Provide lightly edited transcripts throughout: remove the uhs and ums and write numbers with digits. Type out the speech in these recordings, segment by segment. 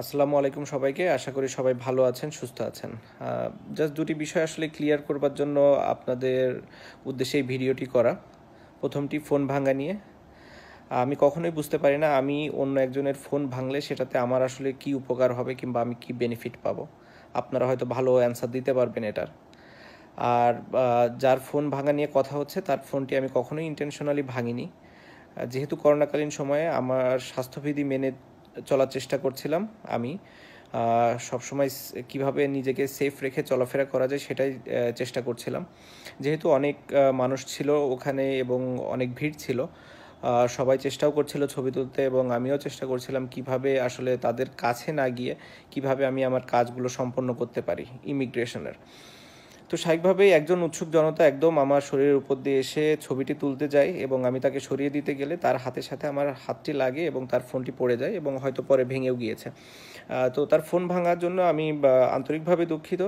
আসসালামু আলাইকুম সবাইকে। আশা করি সবাই ভালো আছেন, সুস্থ আছেন। জাস্ট দুটি বিষয় আসলে ক্লিয়ার করবার জন্য আপনাদের উদ্দেশ্যে এই ভিডিওটি করা। প্রথমটি ফোন ভাঙা নিয়ে। আমি কখনোই বুঝতে পারি না আমি অন্য একজনের ফোন ভাঙলে সেটাতে আমার আসলে কি উপকার হবে কিংবা আমি কি বেনিফিট পাবো। আপনারা হয়তো ভালো অ্যান্সার দিতে পারবেন এটার। আর যার ফোন ভাঙা নিয়ে কথা হচ্ছে তার ফোনটি আমি কখনোই ইন্টেনশনালি ভাঙিনি। যেহেতু করোনাকালীন সময়ে আমার স্বাস্থ্যবিধি মেনে চলার চেষ্টা করছিলাম আমি সবসময় কীভাবে নিজেকে সেফ রেখে চলাফেরা করা যায় সেটাই চেষ্টা করছিলাম। যেহেতু অনেক মানুষ ছিল ওখানে এবং অনেক ভিড় ছিল, সবাই চেষ্টাও করছিল ছবি তুলতে এবং আমিও চেষ্টা করছিলাম কিভাবে আসলে তাদের কাছে না গিয়ে কিভাবে আমি আমার কাজগুলো সম্পন্ন করতে পারি ইমিগ্রেশনের। তো স্বাভাবিকভাবেই একজন উৎসুক জনতা একদম আমার শরীরের উপর দিয়ে এসে ছবিটি তুলতে যায় এবং আমি তাকে সরিয়ে দিতে গেলে তার হাতের সাথে আমার হাতটি লাগে এবং তার ফোনটি পড়ে যায় এবং হয়তো পরে ভেঙেও গিয়েছে। তো তার ফোন ভাঙার জন্য আমি আন্তরিকভাবে দুঃখিত,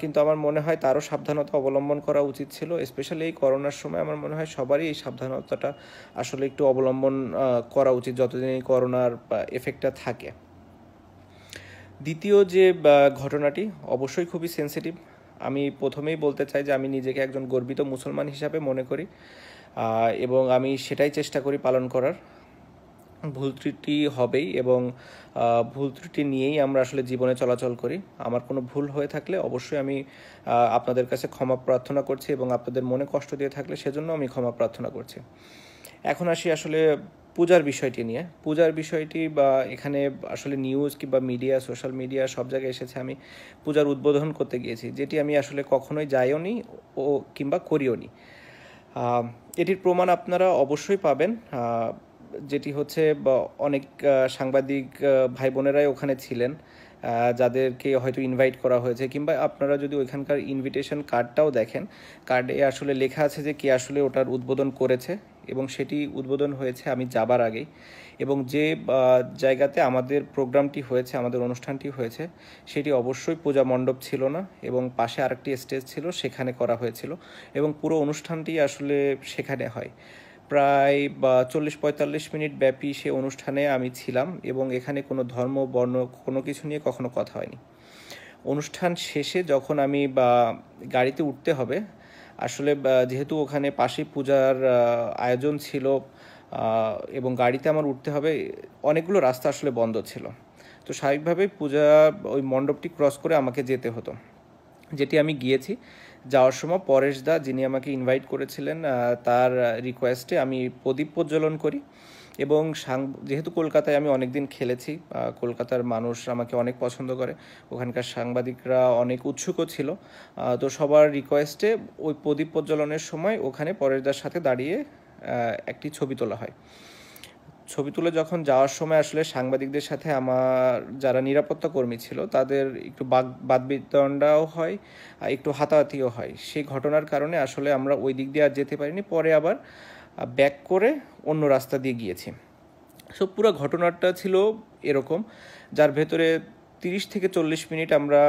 কিন্তু আমার মনে হয় তারও সাবধানতা অবলম্বন করা উচিত ছিল। স্পেশালি এই করোনার সময় আমার মনে হয় সবারই এই সাবধানতাটা আসলে একটু অবলম্বন করা উচিত যতদিন এই করোনার এফেক্টটা থাকে। দ্বিতীয় যে ঘটনাটি অবশ্যই খুবই সেন্সিটিভ। আমি প্রথমেই বলতে চাই যে আমি নিজেকে একজন গর্বিত মুসলমান হিসাবে মনে করি এবং আমি সেটাই চেষ্টা করি পালন করার। ভুল ত্রুটি হবেই এবং ভুল ত্রুটি নিয়েই আমরা আসলে জীবনে চলাচল করি। আমার কোনো ভুল হয়ে থাকলে অবশ্যই আমি আপনাদের কাছে ক্ষমা প্রার্থনা করছি এবং আপনাদের মনে কষ্ট দিয়ে থাকলে সেজন্য আমি ক্ষমা প্রার্থনা করছি। এখন আসি আসলে পূজার বিষয়টি নিয়ে। পূজার বিষয়টি বা এখানে আসলে নিউজ কিংবা মিডিয়া, সোশ্যাল মিডিয়া সব জায়গায় এসেছে আমি পূজার উদ্বোধন করতে গিয়েছি, যেটি আমি আসলে কখনোই যাইও নি ও কিংবা করিও নি। এটির প্রমাণ আপনারা অবশ্যই পাবেন, যেটি হচ্ছে অনেক সাংবাদিক ভাই বোনেরাই ওখানে ছিলেন, যাদেরকে হয়তো ইনভাইট করা হয়েছে কিংবা আপনারা যদি ওইখানকার ইনভিটেশন কার্ডটাও দেখেন, কার্ডে আসলে লেখা আছে যে কে আসলে ওটার উদ্বোধন করেছে এবং সেটি উদ্বোধন হয়েছে আমি যাবার আগেই। এবং যে জায়গাতে আমাদের প্রোগ্রামটি হয়েছে, আমাদের অনুষ্ঠানটি হয়েছে, সেটি অবশ্যই পূজা মণ্ডপ ছিল না এবং পাশে আরেকটি স্টেজ ছিল, সেখানে করা হয়েছিল এবং পুরো অনুষ্ঠানটি আসলে সেখানে হয়। প্রায় 40-45 মিনিট ব্যাপী সে অনুষ্ঠানে আমি ছিলাম এবং এখানে কোনো ধর্ম বর্ণ কোনো কিছু নিয়ে কখনো কথা হয়নি। অনুষ্ঠান শেষে যখন আমি গাড়িতে উঠতে হবে, আসলে যেহেতু ওখানে পাশেই পূজার আয়োজন ছিল এবং গাড়িতে আমার উঠতে হবে, অনেকগুলো রাস্তা আসলে বন্ধ ছিল। তো স্বাভাবিকভাবেই পূজা ওই মণ্ডপটি ক্রস করে আমাকে যেতে হতো, যেটি আমি গিয়েছি। যাওয়ার সময় পরেশ দা, যিনি আমাকে ইনভাইট করেছিলেন, তার রিকোয়েস্টে আমি প্রদীপ প্রজ্বলন করি এবং যেহেতু কলকাতায় আমি অনেক দিন খেলেছি, কলকাতার মানুষ আমাকে অনেক পছন্দ করে, ওখানকার সাংবাদিকরা অনেক উৎসুকও ছিল। তো সবার রিকোয়েস্টে ওই প্রদীপ প্রজ্বলনের সময় ওখানে পরেশদার সাথে দাঁড়িয়ে একটি ছবি তোলা হয়। ছবি তুলে যখন যাওয়ার সময় আসলে সাংবাদিকদের সাথে আমার যারা নিরাপত্তা কর্মী ছিল তাদের একটু বাদবিতণ্ডাও হয়, একটু হাতাহাতিও হয়। সেই ঘটনার কারণে আসলে আমরা ওই দিক দিয়ে আর যেতে পারিনি, পরে আবার ব্যাক করে অন্য রাস্তা দিয়ে গিয়েছি। সো পুরো ঘটনাটা ছিল এরকম, যার ভেতরে 30 থেকে 40 মিনিট আমরা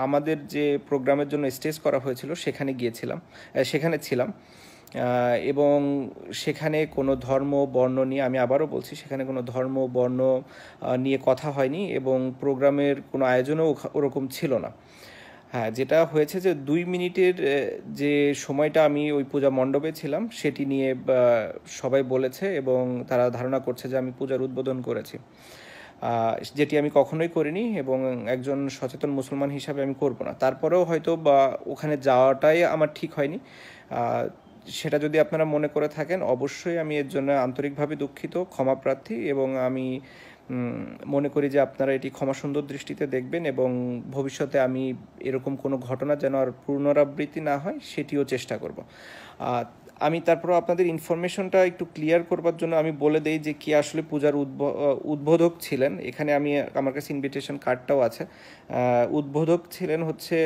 আমাদের যে প্রোগ্রামের জন্য স্টেজ করা হয়েছিল সেখানে ছিলাম এবং সেখানে কোনো ধর্ম বর্ণ নিয়ে, আমি আবারও বলছি, সেখানে কোনো ধর্ম বর্ণ নিয়ে কথা হয়নি এবং প্রোগ্রামের কোনো আয়োজনও ওরকম ছিল না। হ্যাঁ, যেটা হয়েছে যে 2 মিনিটের যে সময়টা আমি ওই পূজা মণ্ডপে ছিলাম সেটি নিয়ে সবাই বলেছে এবং তারা ধারণা করছে যে আমি পূজার উদ্বোধন করেছি, যেটি আমি কখনোই করিনি এবং একজন সচেতন মুসলমান হিসাবে আমি করব না। তারপরেও হয়তো ওখানে যাওয়াটাই আমার ঠিক হয়নি। সেটা যদি আপনারা মনে করে থাকেন, অবশ্যই আমি এর জন্য আন্তরিকভাবে দুঃখিত, ক্ষমাপ্রার্থী এবং আমি মনে করি যে আপনারা এটি ক্ষমা সুন্দর দৃষ্টিতে দেখবেন এবং ভবিষ্যতে আমি এরকম কোনো ঘটনা যেন আর পুনরাবৃত্তি না হয় সেটিও চেষ্টা করব। আমি তারপর আপনাদের ইনফরমেশনটা একটু ক্লিয়ার করবার জন্য আমি বলে দেই যে কি আসলে পূজার উদ্বোধক ছিলেন। এখানে আমার কাছে ইনভিটেশন কার্ডটাও আছে। উদ্বোধক ছিলেন হচ্ছে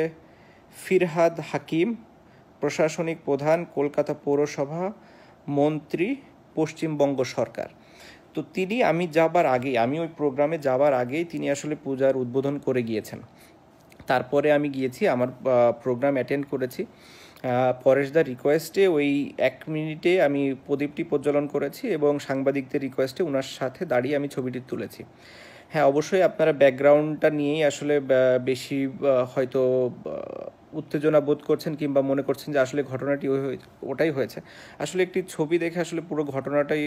ফিরহাদ হাকিম, প্রশাসনিক প্রধান, কলকাতা পৌরসভা, মন্ত্রী, পশ্চিমবঙ্গ সরকার। তো তিনি আমি ওই প্রোগ্রামে যাবার আগেই তিনি আসলে পূজার উদ্বোধন করে গিয়েছেন। তারপরে আমি গিয়েছি, আমার প্রোগ্রাম অ্যাটেন্ড করেছি পরেশদার রিকোয়েস্টে ওই ১ মিনিটে আমি প্রদীপটি প্রজ্বলন করেছি এবং সাংবাদিকদের রিকোয়েস্টে ওনার সাথে দাঁড়িয়ে আমি ছবিটি তুলেছি। হ্যাঁ, অবশ্যই আপনারা ব্যাকগ্রাউন্ডটা নিয়েই আসলে বেশি হয়তো উত্তেজনা বোধ করছেন কিংবা মনে করছেন যে আসলে ঘটনাটি ওটাই হয়েছে। আসলে একটি ছবি দেখে আসলে পুরো ঘটনাটাই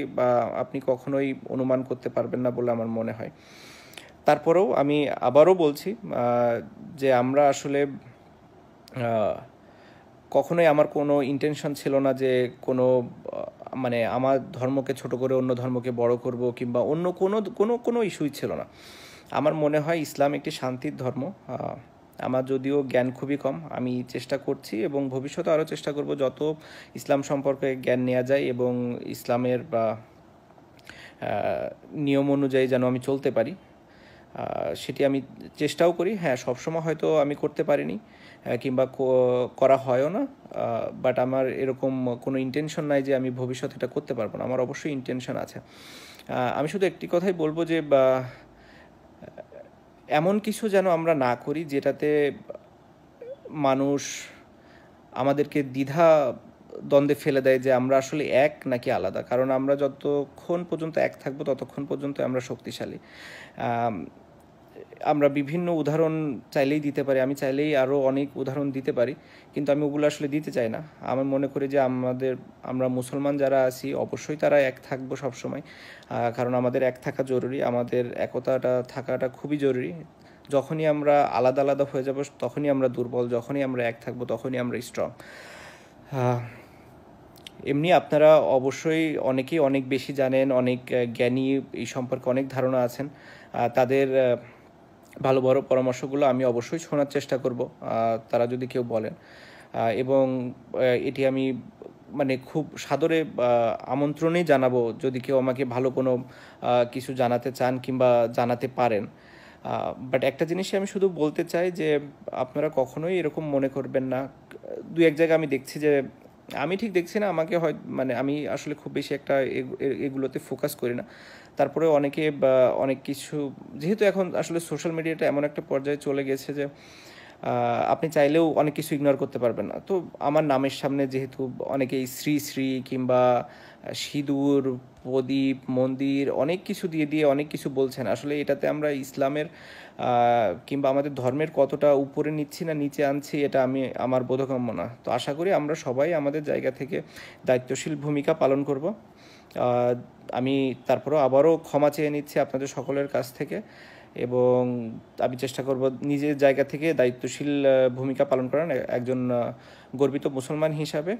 আপনি কখনোই অনুমান করতে পারবেন না বলে আমার মনে হয়। তারপরেও আমি আবারও বলছি যে আমরা আসলে কখনোই আমার কোনো ইন্টেনশন ছিল না যে কোনো মানে আমার ধর্মকে ছোট করে অন্য ধর্মকে বড় করব কিংবা অন্য কোনো ইস্যুই ছিল না। আমার মনে হয় ইসলাম একটি শান্তির ধর্ম। আমার যদিও জ্ঞান খুবই কম, আমি চেষ্টা করছি এবং ভবিষ্যতে আরও চেষ্টা করব যত ইসলাম সম্পর্কে জ্ঞান নেওয়া যায় এবং ইসলামের নিয়ম অনুযায়ী যেন আমি চলতে পারি, সেটি আমি চেষ্টাও করি। হ্যাঁ, সবসময় হয়তো আমি করতে পারিনি কিংবা করা হয়ও না, বাট আমার এরকম কোনো ইন্টেনশন নাই যে আমি ভবিষ্যতে এটা করতে পারবো না। আমার অবশ্যই ইন্টেনশন আছে। আমি শুধু একটি কথাই বলবো যে এমন কিছু যেন আমরা না করি যেটাতে মানুষ আমাদেরকে দ্বিধা দ্বন্দ্বে ফেলে দেয় যে আমরা আসলে এক নাকি আলাদা। কারণ আমরা যতক্ষণ পর্যন্ত এক থাকবো ততক্ষণ পর্যন্ত আমরা শক্তিশালী। আমরা বিভিন্ন উদাহরণ চাইলেই দিতে পারি, আমি চাইলেই আরও অনেক উদাহরণ দিতে পারি, কিন্তু আমি ওগুলো আসলে দিতে চাই না। আমি মনে করি যে আমরা মুসলমান যারা আছি অবশ্যই তারা এক থাকবো সবসময়, কারণ আমাদের এক থাকা জরুরি, আমাদের একতাটা থাকাটা খুবই জরুরি। যখনই আমরা আলাদা আলাদা হয়ে যাব তখনই আমরা দুর্বল, যখনই আমরা এক থাকবো তখনই আমরা স্ট্রং। এমনি আপনারা অবশ্যই অনেকেই অনেক বেশি জানেন, অনেক জ্ঞানী, এই সম্পর্কে অনেক ধারণা আছেন। তাদের ভালো বড় পরামর্শগুলো আমি অবশ্যই শোনার চেষ্টা করব, তারা যদি কেউ বলেন। এবং এটি আমি মানে খুব সাদরে আমন্ত্রণেই জানাবো যদি কেউ আমাকে ভালো কোনো কিছু জানাতে চান কিংবা জানাতে পারেন। বাট একটা জিনিসই আমি শুধু বলতে চাই যে আপনারা কখনোই এরকম মনে করবেন না। দু এক জায়গায় আমি দেখছি যে আমি ঠিক দেখছি না, আমাকে হয় মানে আমি আসলে খুব বেশি একটা এগুলোতে ফোকাস করি না। তারপরে অনেকে অনেক কিছু, যেহেতু এখন আসলে সোশ্যাল মিডিয়াটা এমন একটা পর্যায়ে চলে গেছে যে আপনি চাইলেও অনেক কিছু ইগনোর করতে পারবেন না। তো আমার নামের সামনে যেহেতু অনেকেই শ্রী শ্রী কিংবা সিঁদুর, প্রদীপ, মন্দির অনেক কিছু দিয়ে দিয়ে অনেক কিছু বলছেন, আসলে এটাতে আমরা ইসলামের কিংবা আমাদের ধর্মের কতটা উপরে নিচ্ছি না নিচে আনছি এটা আমার বোধগম্য না। তো আশা করি আমরা সবাই আমাদের জায়গা থেকে দায়িত্বশীল ভূমিকা পালন করব। আমি তারপরেও আবারও ক্ষমা চেয়ে নিচ্ছি আপনাদের সকলের কাছ থেকে এবং আমি চেষ্টা করব নিজের জায়গা থেকে দায়িত্বশীল ভূমিকা পালন করার একজন গর্বিত মুসলমান হিসাবে।